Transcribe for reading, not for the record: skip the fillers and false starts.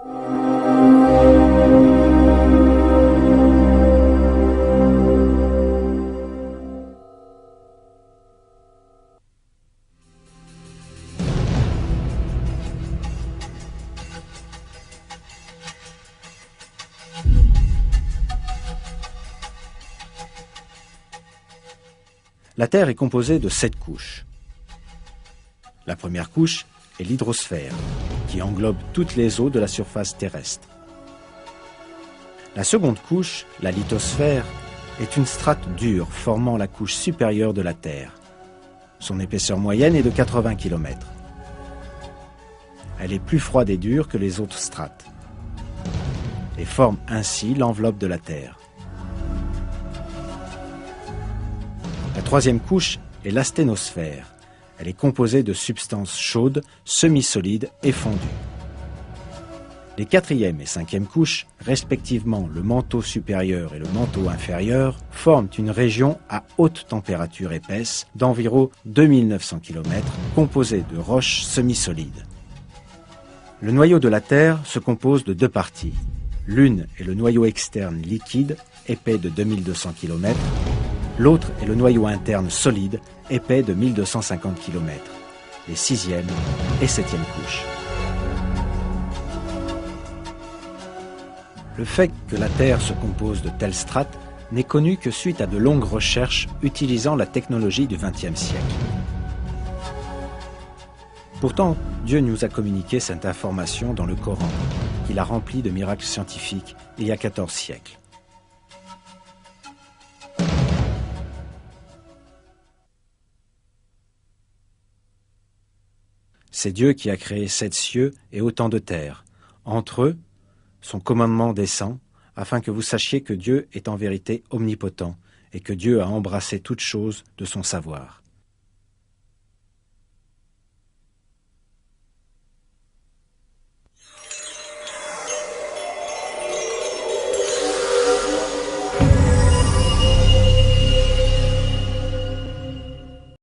La Terre est composée de 7 couches. La première couche est l'hydrosphère, qui englobe toutes les eaux de la surface terrestre. La seconde couche, la lithosphère, est une strate dure formant la couche supérieure de la Terre. Son épaisseur moyenne est de 80 km. Elle est plus froide et dure que les autres strates et forme ainsi l'enveloppe de la Terre. La troisième couche est l'asténosphère. Elle est composée de substances chaudes, semi-solides et fondues. Les quatrième et cinquième couches, respectivement le manteau supérieur et le manteau inférieur, forment une région à haute température épaisse d'environ 2900 km, composée de roches semi-solides. Le noyau de la Terre se compose de 2 parties. L'une est le noyau externe liquide, épais de 2200 km. L'autre est le noyau interne solide, épais de 1250 km, les 6e et 7e couches. Le fait que la Terre se compose de telles strates n'est connu que suite à de longues recherches utilisant la technologie du XXe siècle. Pourtant, Dieu nous a communiqué cette information dans le Coran, qu'il a rempli de miracles scientifiques il y a 14 siècles. C'est Dieu qui a créé 7 cieux et autant de terres. Entre eux, son commandement descend, afin que vous sachiez que Dieu est en vérité omnipotent et que Dieu a embrassé toutes choses de son savoir.